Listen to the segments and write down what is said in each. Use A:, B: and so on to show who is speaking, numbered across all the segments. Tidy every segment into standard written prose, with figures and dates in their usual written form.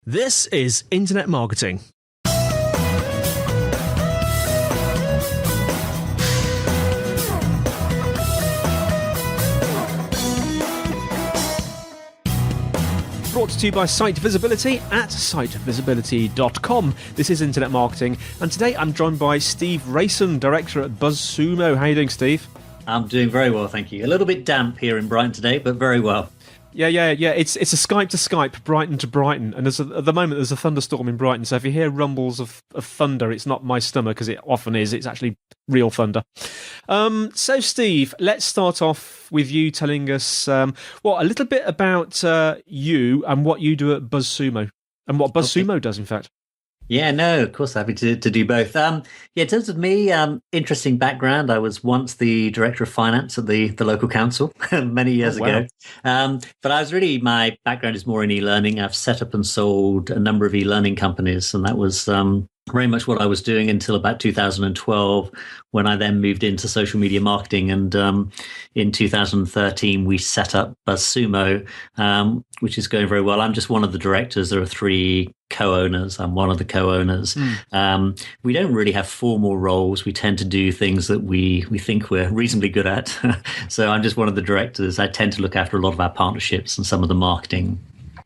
A: This is Internet Marketing. Brought to you by Site Visibility at sitevisibility.com. This is Internet Marketing, and today I'm joined by Steve Rayson, Director at BuzzSumo. How are you doing, Steve?
B: I'm doing very well, thank you. A little bit damp here in Brighton today, but very well.
A: Yeah. It's a Skype to Skype, Brighton to Brighton, and at the moment there's a thunderstorm in Brighton. So if you hear rumbles of thunder, it's not my stomach, as it often is. It's actually real thunder. So Steve, let's start off with you telling us a little bit about you and what you do at BuzzSumo, and what BuzzSumo does, in fact.
B: Yeah, no, of course, happy to do both. In terms of me, interesting background. I was once the director of finance at the local council many years ago. But my background is more in e-learning. I've set up and sold a number of e-learning companies, and that was very much what I was doing until about 2012, when I then moved into social media marketing. And in 2013, we set up BuzzSumo, which is going very well. I'm just one of the directors. There are three co-owners. I'm one of the co-owners. We don't really have formal roles. We tend to do things that we think we're reasonably good at. So I'm just one of the directors. I tend to look after a lot of our partnerships and some of the marketing.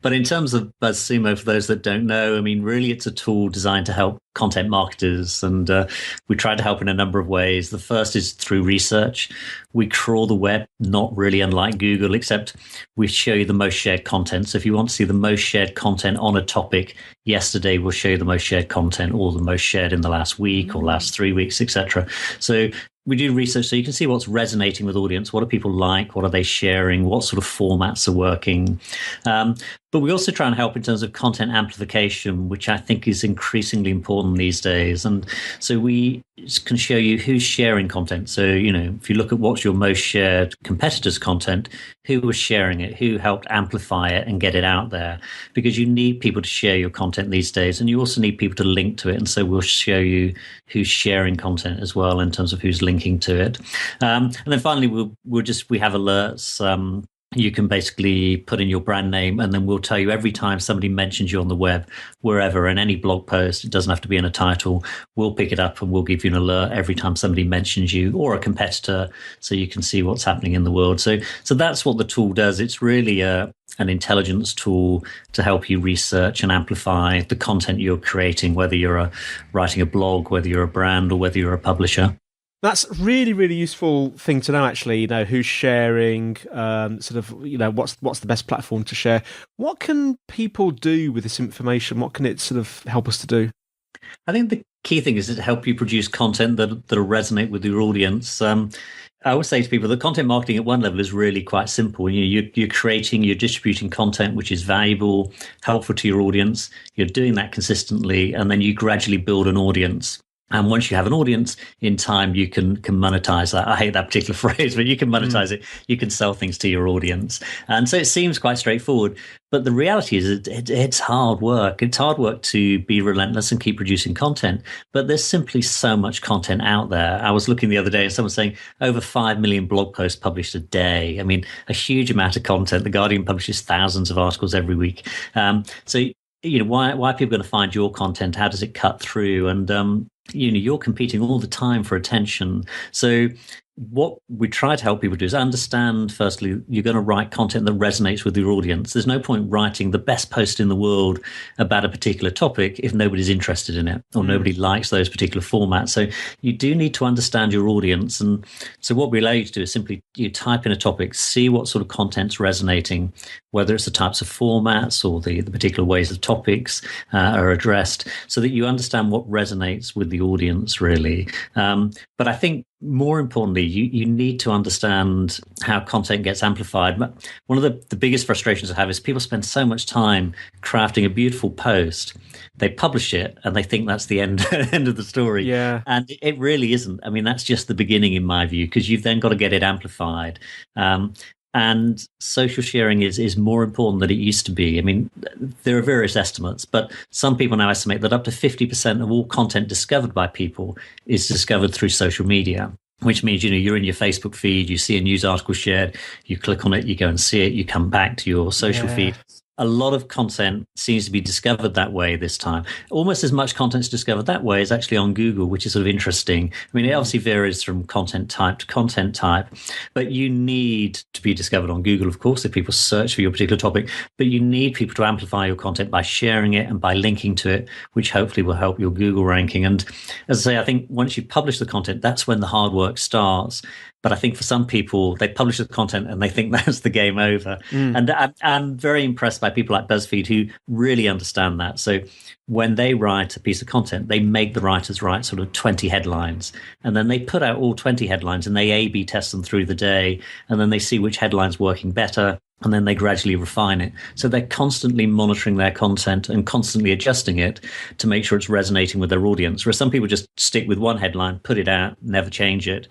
B: But in terms of BuzzSumo, for those that don't know, I mean, really it's a tool designed to help content marketers. And we try to help in a number of ways. The first is through research. We crawl the web, not really unlike Google, except we show you the most shared content. So if you want to see the most shared content on a topic, yesterday we'll show you the most shared content, or the most shared in the last week or last 3 weeks, etc. So we do research so you can see what's resonating with audience. What do people like? What are they sharing? What sort of formats are working? But we also try and help in terms of content amplification, which I think is increasingly important these days. And so we can show you who's sharing content. So, if you look at what's your most shared competitors' content, who was sharing it, who helped amplify it and get it out there, because you need people to share your content these days. And you also need people to link to it. And so we'll show you who's sharing content as well in terms of who's linking to it. And then finally, we have alerts. You can basically put in your brand name, and then we'll tell you every time somebody mentions you on the web, wherever, in any blog post. It doesn't have to be in a title. We'll pick it up and we'll give you an alert every time somebody mentions you or a competitor, so you can see what's happening in the world. So that's what the tool does. It's really an intelligence tool to help you research and amplify the content you're creating, whether you're writing a blog, whether you're a brand, or whether you're a publisher.
A: That's a really, really useful thing to know, actually, who's sharing, what's the best platform to share. What can people do with this information? What can it sort of help us to do?
B: I think the key thing is to help you produce content that'll resonate with your audience. I always say to people that content marketing at one level is really quite simple. You're creating, you're distributing content which is valuable, helpful to your audience. You're doing that consistently, and then you gradually build an audience. And once you have an audience, in time, you can monetize that. I hate that particular phrase, but you can monetize it. You can sell things to your audience. And so it seems quite straightforward. But the reality is it's hard work. It's hard work to be relentless and keep producing content. But there's simply so much content out there. I was looking the other day and someone was saying over 5 million blog posts published a day. I mean, a huge amount of content. The Guardian publishes thousands of articles every week. So why are people going to find your content? How does it cut through? And you're competing all the time for attention. So what we try to help people do is understand, firstly, you're going to write content that resonates with your audience. There's no point writing the best post in the world about a particular topic if nobody's interested in it or nobody likes those particular formats. So you do need to understand your audience. And so what we allow you to do is simply you type in a topic, see what sort of content's resonating, whether it's the types of formats or the particular ways of topics are addressed, so that you understand what resonates with the audience, really. But I think more importantly, you need to understand how content gets amplified. One of the biggest frustrations I have is people spend so much time crafting a beautiful post. They publish it and they think that's the end of the story.
A: Yeah.
B: And it really isn't. I mean, that's just the beginning, in my view, because you've then got to get it amplified. And social sharing is more important than it used to be. I mean, there are various estimates, but some people now estimate that up to 50% of all content discovered by people is discovered through social media, which means, you're in your Facebook feed, you see a news article shared, you click on it, you go and see it, you come back to your social feed. a lot of content seems to be discovered that way this time. Almost as much content is discovered that way is actually on Google, which is sort of interesting. I mean, it obviously varies from content type to content type, but you need to be discovered on Google, of course, if people search for your particular topic, but you need people to amplify your content by sharing it and by linking to it, which hopefully will help your Google ranking. And as I say, I think once you publish the content, that's when the hard work starts. But I think for some people, they publish the content and they think that's the game over. And I'm very impressed by people like BuzzFeed who really understand that. So when they write a piece of content, they make the writers write sort of 20 headlines. And then they put out all 20 headlines and they A/B test them through the day. And then they see which headline's working better. And then they gradually refine it. So they're constantly monitoring their content and constantly adjusting it to make sure it's resonating with their audience. Whereas some people just stick with one headline, put it out, never change it.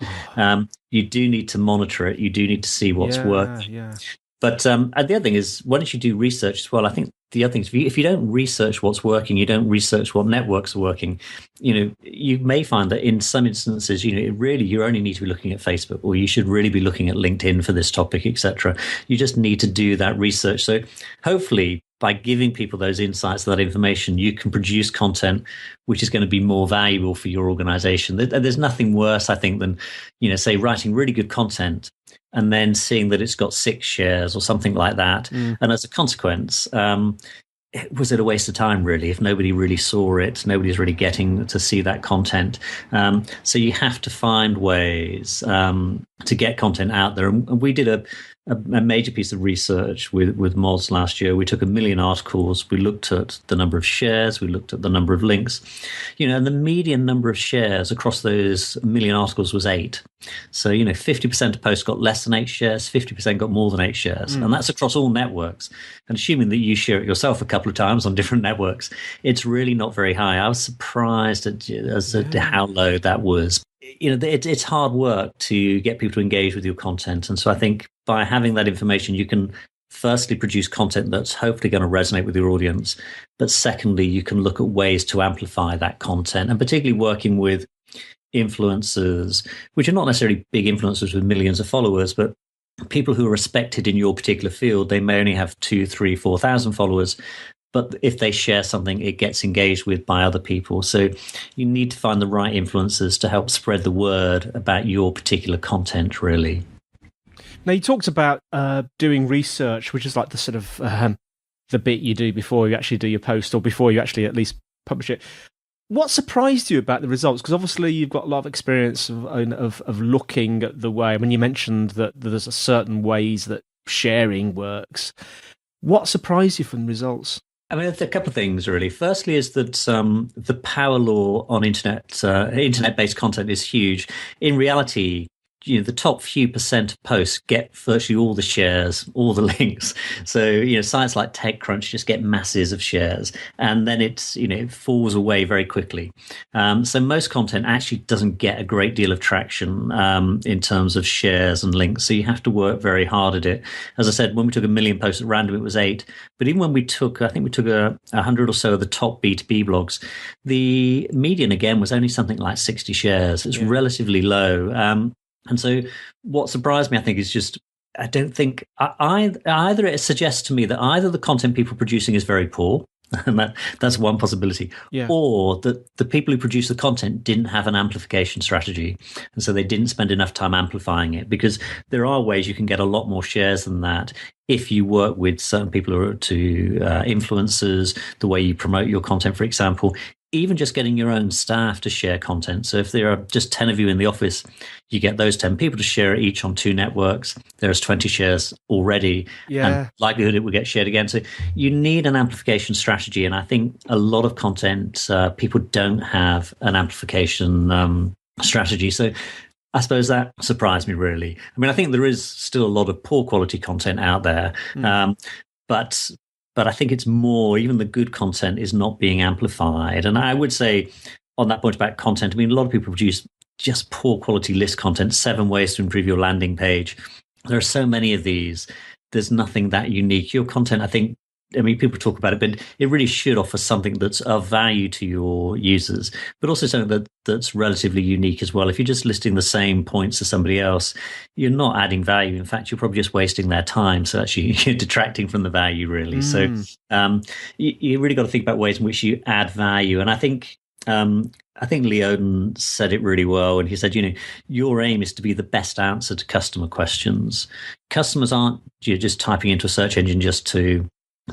B: You do need to monitor it. You do need to see what's working.
A: Yeah.
B: But and the other thing is, once you do research as well, I think the other thing is if you don't research what's working, you don't research what networks are working, you may find that in some instances, really you only need to be looking at Facebook, or you should really be looking at LinkedIn for this topic, etc. You just need to do that research. So hopefully by giving people those insights, that information, you can produce content which is going to be more valuable for your organization. There's nothing worse, I think, than, say writing really good content and then seeing that it's got 6 shares or something like that. And as a consequence, was it a waste of time, really? If nobody really saw it, nobody's really getting to see that content. So you have to find ways to get content out there. And we did a major piece of research with Moz last year. We took 1 million articles. We looked at the number of shares. We looked at the number of links. And the median number of shares across those 1 million articles was 8. So, 50% of posts got less than 8 shares, 50% got more than 8 shares. And that's across all networks. And assuming that you share it yourself a couple of times on different networks, it's really not very high. I was surprised at how low that was. It's hard work to get people to engage with your content. And so I think by having that information, you can firstly produce content that's hopefully going to resonate with your audience. But secondly, you can look at ways to amplify that content, and particularly working with influencers, which are not necessarily big influencers with millions of followers, but people who are respected in your particular field. They may only have 2, 3, 4,000 followers, but if they share something, it gets engaged with by other people. So you need to find the right influencers to help spread the word about your particular content, really.
A: Now, you talked about doing research, which is like the sort of the bit you do before you actually do your post, or before you actually at least publish it. What surprised you about the results? Because obviously you've got a lot of experience of looking at the way. I mean, you mentioned that there's a certain ways that sharing works. What surprised you from the results?
B: I mean, a couple of things, really. Firstly is that the power law on internet-based content is huge. In reality, the top few percent of posts get virtually all the shares, all the links. So, sites like TechCrunch just get masses of shares, and then it falls away very quickly. So most content actually doesn't get a great deal of traction in terms of shares and links. So you have to work very hard at it. As I said, when we took 1 million posts at random, it was 8. But even when we took 100 or so of the top B2B blogs, the median again was only something like 60 shares. It's relatively low. And so what surprised me, I think, is just, I don't think, either it suggests to me that either the content people are producing is very poor, and that's one possibility, or that the people who produce the content didn't have an amplification strategy, and so they didn't spend enough time amplifying it, because there are ways you can get a lot more shares than that if you work with certain people who are influencers, the way you promote your content, for example. Even just getting your own staff to share content. So if there are just 10 of you in the office, you get those 10 people to share it each on 2 networks. There's 20 shares already, and likelihood it will get shared again. So you need an amplification strategy. And I think a lot of content, people don't have an amplification strategy. So I suppose that surprised me, really. I mean, I think there is still a lot of poor quality content out there, but I think it's more, even the good content is not being amplified. And I would say on that point about content, I mean, a lot of people produce just poor quality list content, 7 ways to improve your landing page. There are so many of these. There's nothing that unique. Your content, I think, I mean, people talk about it, but it really should offer something that's of value to your users, but also something that's relatively unique as well. If you're just listing the same points as somebody else, you're not adding value. In fact, you're probably just wasting their time. So actually, you're detracting from the value, really. So you really got to think about ways in which you add value. And I think Leoden said it really well, and he said, your aim is to be the best answer to customer questions. Customers aren't just typing into a search engine just to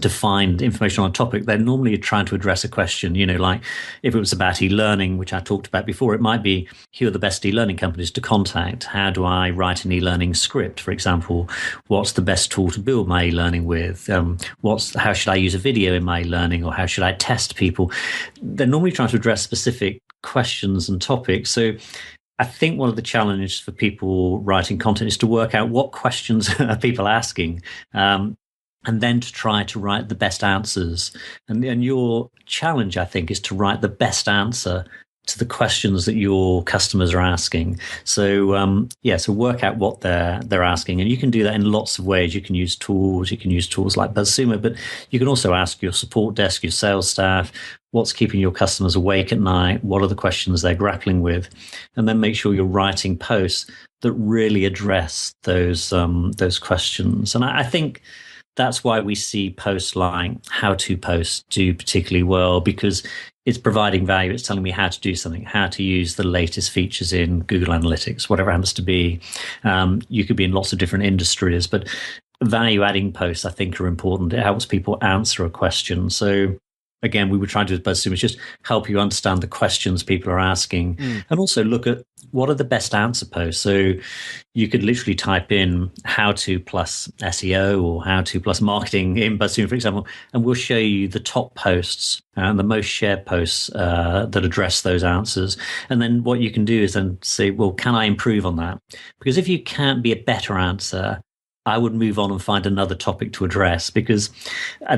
B: find information on a topic. They're normally trying to address a question, like if it was about e-learning, which I talked about before, it might be, who are the best e-learning companies to contact? How do I write an e-learning script, for example? What's the best tool to build my e-learning with? How should I use a video in my e-learning, or how should I test people? They're normally trying to address specific questions and topics. So I think one of the challenges for people writing content is to work out what questions are people asking, and then to try to write the best answers. And your challenge, I think, is to write the best answer to the questions that your customers are asking. So so work out what they're asking, and you can do that in lots of ways. You can use tools. You can use tools like BuzzSumo, but you can also ask your support desk, your sales staff, what's keeping your customers awake at night? What are the questions they're grappling with? And then make sure you're writing posts that really address those questions. And I think that's why we see posts like how to post do particularly well, because it's providing value. It's telling me how to do something, how to use the latest features in Google Analytics, whatever it happens to be. You could be in lots of different industries, but value adding posts, I think, are important. It helps people answer a question. So again, we were trying to do BuzzSumo is just help you understand the questions people are asking, and also look at what are the best answer posts. So you could literally type in how to plus SEO or how to plus marketing in BuzzSumo, for example, and we'll show you the top posts and the most shared posts that address those answers. And then what you can do is then say, well, can I improve on that? Because if you can't be a better answer, I would move on and find another topic to address, because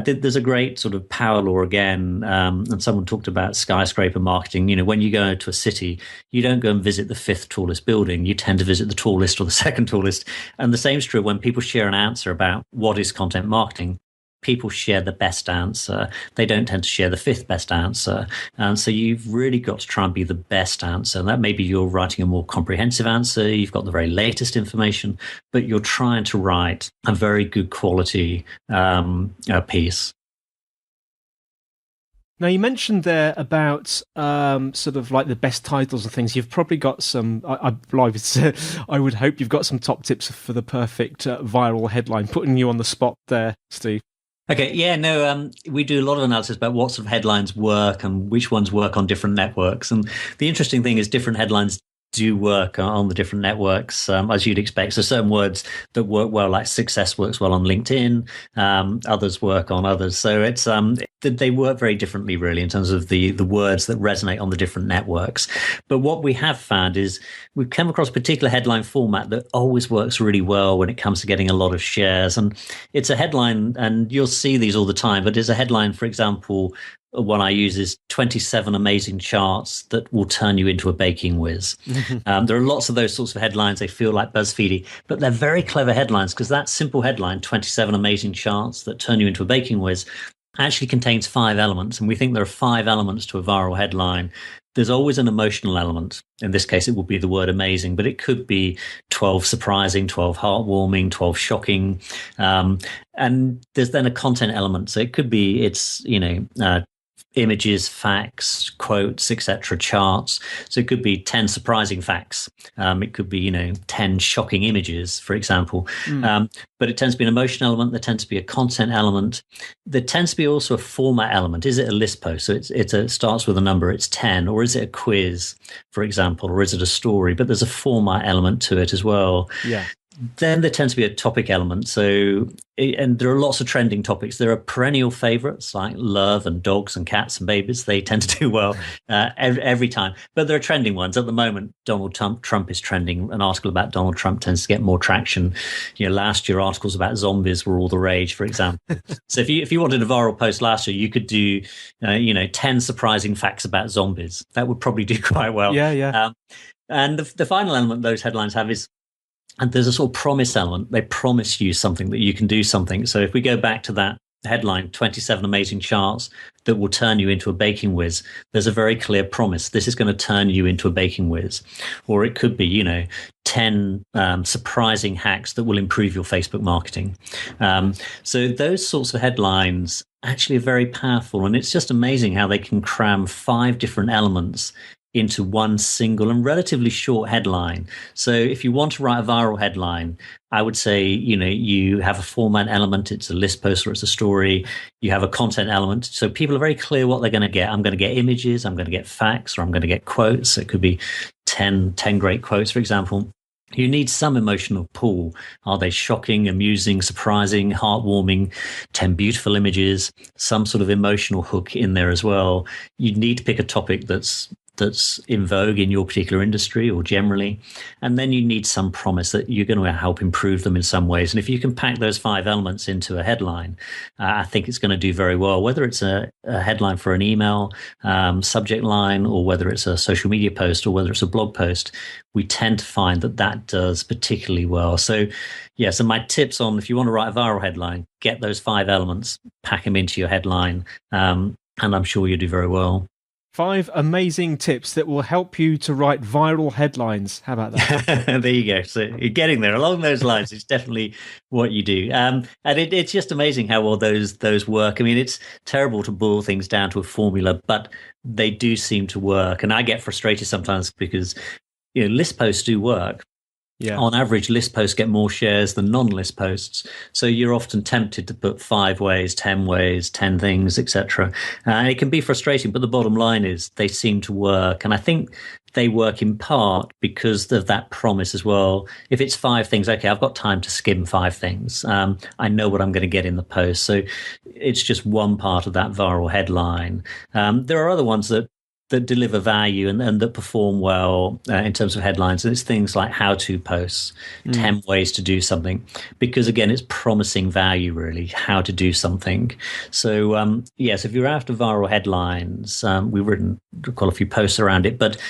B: there's a great sort of power law again. And someone talked about skyscraper marketing. When you go to a city, you don't go and visit the fifth tallest building. You tend to visit the tallest or the second tallest. And the same is true when people share an answer about what is content marketing. People share the best answer. They don't tend to share the fifth best answer. And so you've really got to try and be the best answer. And that maybe you're writing a more comprehensive answer. You've got the very latest information, but you're trying to write a very good quality piece.
A: Now, you mentioned there about sort of like the best titles and things. You've probably got some, I would hope you've got some top tips for the perfect viral headline, putting you on the spot there, Steve.
B: Okay, yeah, no, we do a lot of analysis about what sort of headlines work and which ones work on different networks. And the interesting thing is different headlines do work on the different networks, as you'd expect. So certain words that work well, like success works well on LinkedIn, others work on others. So it's they work very differently, really, in terms of the words that resonate on the different networks. But what we have found is we've come across a particular headline format that always works really well when it comes to getting a lot of shares. And it's a headline, and you'll see these all the time, but it's a headline, for example, one I use is 27 amazing charts that will turn you into a baking whiz. There are lots of those sorts of headlines. They feel like BuzzFeedy, but they're very clever headlines, because that simple headline, 27 amazing charts that turn you into a baking whiz, actually contains 5 elements. And we think there are 5 elements to a viral headline. There's always an emotional element. In this case, it would be the word amazing, but it could be 12 surprising, 12 heartwarming, 12 shocking. And there's then a content element. So it could be images, facts, quotes, etc., charts. So it could be 10 surprising facts. It could be, 10 shocking images, for example. But it tends to be an emotion element. There tends to be a content element. There tends to be also a format element. Is it a list post? So it starts with a number, it's 10, or is it a quiz, for example, or is it a story? But there's a format element to it as well.
A: Yeah.
B: Then there tends to be a topic element. So, and there are lots of trending topics. There are perennial favorites like love and dogs and cats and babies. They tend to do well every time. But there are trending ones. At the moment, Donald Trump is trending. An article about Donald Trump tends to get more traction. Last year, articles about zombies were all the rage, for example. So if you wanted a viral post last year, you could do, 10 surprising facts about zombies. That would probably do quite well.
A: Yeah.
B: And the final element those headlines have is, and there's a sort of promise element. They promise you something, that you can do something. So if we go back to that headline 27 amazing charts that will turn you into a baking whiz, there's a very clear promise. This is going to turn you into a baking whiz. Or it could be, 10 surprising hacks that will improve your Facebook marketing. So those sorts of headlines actually are very powerful. And it's just amazing how they can cram 5 different elements into one single and relatively short headline. So if you want to write a viral headline, I would say, you have a format element. It's a list post or it's a story. You have a content element. So people are very clear what they're going to get. I'm going to get images. I'm going to get facts, or I'm going to get quotes. So it could be 10 great quotes, for example. You need some emotional pull. Are they shocking, amusing, surprising, heartwarming, 10 beautiful images, some sort of emotional hook in there as well? You need to pick a topic that's in vogue in your particular industry or generally. And then you need some promise that you're going to help improve them in some ways. And if you can pack those 5 elements into a headline, I think it's going to do very well, whether it's a headline for an email subject line, or whether it's a social media post, or whether it's a blog post. We tend to find that does particularly well. So so my tips on, if you want to write a viral headline, get those 5 elements, pack them into your headline, and I'm sure you'll do very well.
A: 5 amazing tips that will help you to write viral headlines. How about that?
B: There you go. So you're getting there along those lines. It's definitely what you do. And it's just amazing how well those work. I mean, it's terrible to boil things down to a formula, but they do seem to work. And I get frustrated sometimes because, list posts do work. Yeah. On average, list posts get more shares than non-list posts. So you're often tempted to put 5 ways, 10 things, etc. And it can be frustrating, but the bottom line is they seem to work. And I think they work in part because of that promise as well. If it's 5 things, okay, I've got time to skim 5 things. I know what I'm going to get in the post. So it's just one part of that viral headline. There are other ones that deliver value and that perform well in terms of headlines. And it's things like how-to posts, 10 ways to do something, because again, it's promising value, really, how to do something. So yes, if you're after viral headlines, we've written quite a few posts around it, but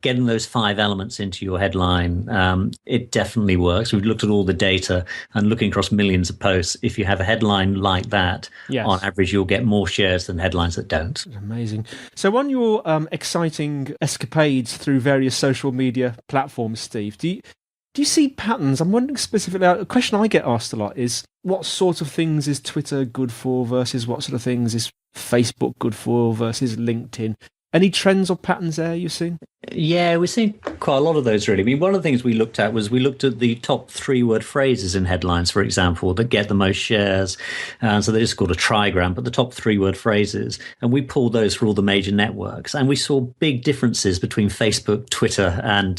B: getting those 5 elements into your headline, it definitely works. We've looked at all the data and looking across millions of posts. If you have a headline like that, on average, you'll get more shares than headlines that don't.
A: Amazing. So on your exciting escapades through various social media platforms, Steve, do you see patterns? I'm wondering specifically, a question I get asked a lot is, what sort of things is Twitter good for versus what sort of things is Facebook good for versus LinkedIn? Any trends or patterns there you've seen?
B: Yeah, we've seen quite a lot of those, really. I mean, one of the things we looked at the top 3-word phrases in headlines, for example, that get the most shares. So they just called a trigram, but the top 3-word phrases. And we pulled those for all the major networks. And we saw big differences between Facebook, Twitter, and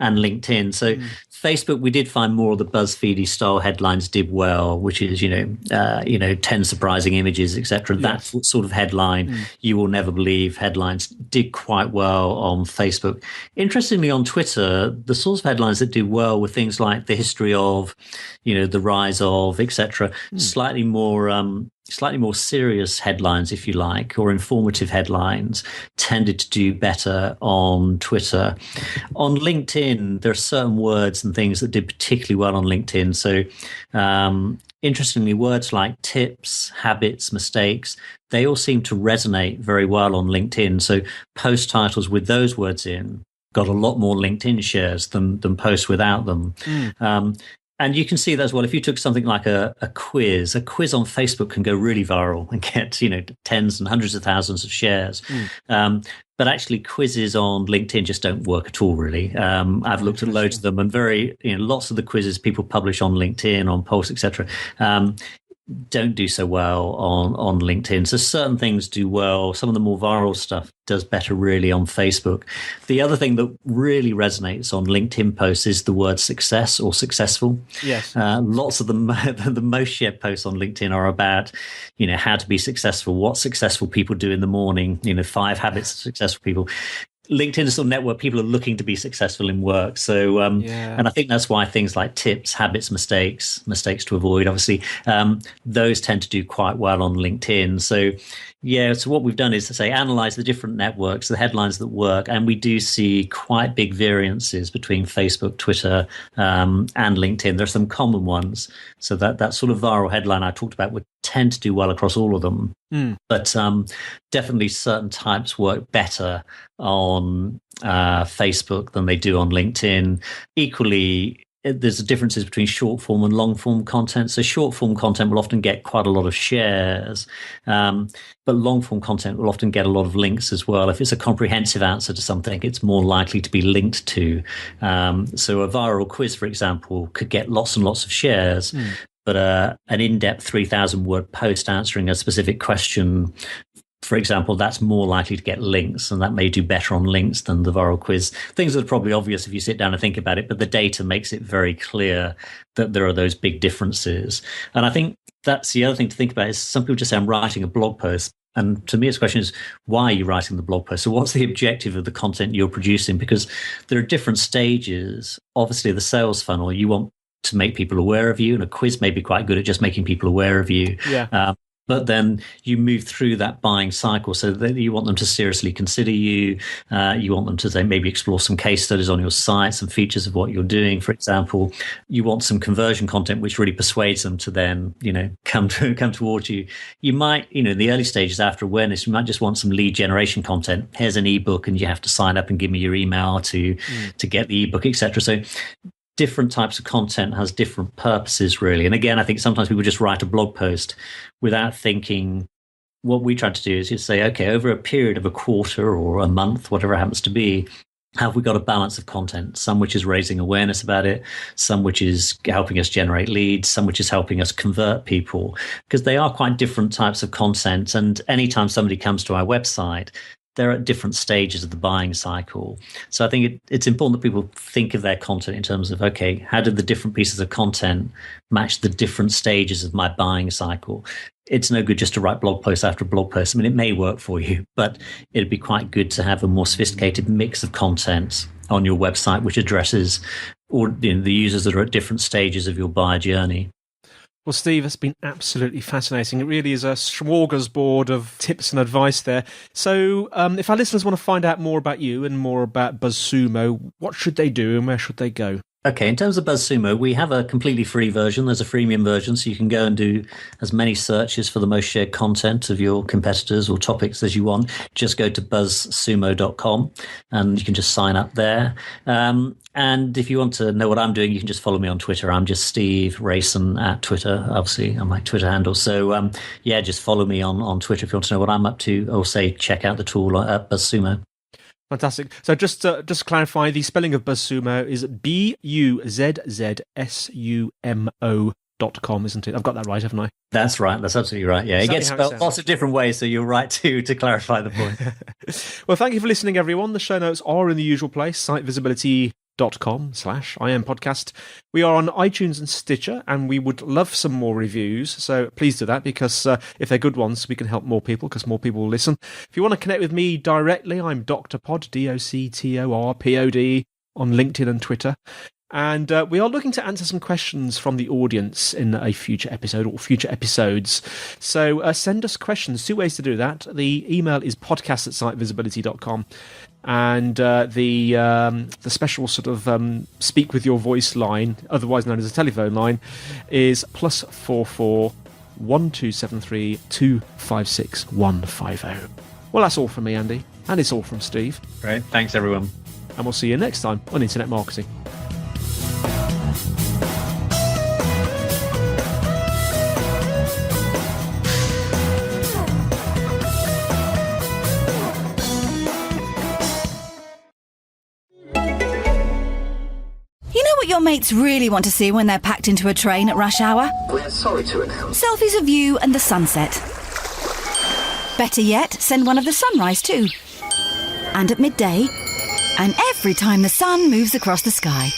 B: LinkedIn. So Facebook, we did find more of the BuzzFeedy style headlines did well, which is, 10 surprising images, etc. Yes. That sort of headline, you will never believe headlines did quite well on Facebook. Interestingly, on Twitter, the sorts of headlines that do well were things like the history of, the rise of, etc. Slightly more serious headlines, if you like, or informative headlines tended to do better on Twitter. On LinkedIn, there are certain words and things that did particularly well on LinkedIn. So interestingly, words like tips, habits, mistakes, they all seem to resonate very well on LinkedIn. So post titles with those words in got a lot more LinkedIn shares than posts without them. And you can see that as well. If you took something like a quiz on Facebook can go really viral and get, tens and hundreds of thousands of shares. But actually quizzes on LinkedIn just don't work at all, really. I've looked at loads of them, and lots of the quizzes people publish on LinkedIn, on posts, etc., don't do so well on LinkedIn. So certain things do well. Some of the more viral stuff does better really on Facebook. The other thing that really resonates on LinkedIn posts is the word success or successful.
A: Yes.
B: Lots of the most shared posts on LinkedIn are about, how to be successful, what successful people do in the morning, 5 habits of successful people. LinkedIn is a network people are looking to be successful in work. So, and I think that's why things like tips, habits, mistakes to avoid, obviously, those tend to do quite well on LinkedIn. So, so what we've done is to say, analyze the different networks, the headlines that work, and we do see quite big variances between Facebook, Twitter, and LinkedIn. There are some common ones. So that sort of viral headline I talked about with tend to do well across all of them. But definitely certain types work better on Facebook than they do on LinkedIn. Equally, there's differences between short form and long form content. So short form content will often get quite a lot of shares, but long form content will often get a lot of links as well. If it's a comprehensive answer to something, it's more likely to be linked to. So a viral quiz, for example, could get lots and lots of shares. But an in-depth 3,000 word post answering a specific question, for example, that's more likely to get links, and that may do better on links than the viral quiz. Things that are probably obvious if you sit down and think about it, but the data makes it very clear that there are those big differences. And I think that's the other thing to think about is some people just say, I'm writing a blog post. And to me, the question is, why are you writing the blog post? So what's the objective of the content you're producing? Because there are different stages. Obviously, the sales funnel, you want to make people aware of you, and a quiz may be quite good at just making people aware of you. But then you move through that buying cycle, so that you want them to seriously consider you. You want them to then maybe explore some case studies on your site, some features of what you're doing, for example. You want some conversion content which really persuades them to then, come towards you. You might, in the early stages after awareness, you might just want some lead generation content. Here's an ebook, and you have to sign up and give me your email to get the ebook, etc. So different types of content has different purposes, really. And again, I think sometimes people just write a blog post without thinking. What we try to do is just say, okay, over a period of a quarter or a month, whatever it happens to be, have we got a balance of content? Some which is raising awareness about it, some which is helping us generate leads, some which is helping us convert people, because they are quite different types of content. And anytime somebody comes to our website, they're at different stages of the buying cycle. So I think it's important that people think of their content in terms of, okay, how do the different pieces of content match the different stages of my buying cycle? It's no good just to write blog post after blog post. I mean, it may work for you, but it'd be quite good to have a more sophisticated mix of content on your website, which addresses the users that are at different stages of your buyer journey.
A: Well, Steve, it's been absolutely fascinating. It really is a smorgasbord of tips and advice there. So if our listeners want to find out more about you and more about BuzzSumo, what should they do and where should they go?
B: Okay, in terms of BuzzSumo, we have a completely free version. There's a freemium version, so you can go and do as many searches for the most shared content of your competitors or topics as you want. Just go to buzzsumo.com and you can just sign up there. And if you want to know what I'm doing, you can just follow me on Twitter. I'm just Steve Rayson at Twitter, obviously, on my Twitter handle. So, just follow me on Twitter if you want to know what I'm up to, or say check out the tool at BuzzSumo.
A: Fantastic. So just to clarify, the spelling of BuzzSumo is BuzzSumo.com, isn't it? I've got that right, haven't I?
B: That's right. That's absolutely right. Yeah, it gets spelled lots of different ways, so you're right to clarify the point.
A: Well, thank you for listening, everyone. The show notes are in the usual place, sitevisibility.com/IMPodcast. We are on iTunes and Stitcher, and we would love some more reviews, so please do that, because if they're good ones, we can help more people, because more people will listen. If you want to connect with me directly, I'm Dr. Pod, DoctorPod, on LinkedIn and Twitter. And we are looking to answer some questions from the audience in a future episode or future episodes. So send us questions. 2 ways to do that. The email is podcast@sitevisibility.com. And the special sort of speak with your voice line, otherwise known as a telephone line, is +44 1273 256 150. Well, that's all from me, Andy. And it's all from Steve.
B: Great. Thanks, everyone.
A: And we'll see you next time on Internet Marketing.
C: Your mates really want to see when they're packed into a train at rush hour?
D: We're sorry to announce.
C: Selfies of you and the sunset. Better yet, send one of the sunrise too. And at midday. And every time the sun moves across the sky.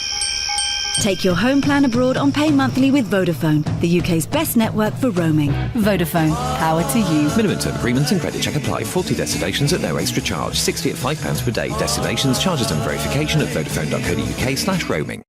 C: Take your home plan abroad on Pay Monthly with Vodafone, the UK's best network for roaming. Vodafone, power to you.
E: Minimum term agreements and credit check apply. 40 destinations at no extra charge. 60 at £5 per day. Destinations, charges and verification at vodafone.co.uk/roaming.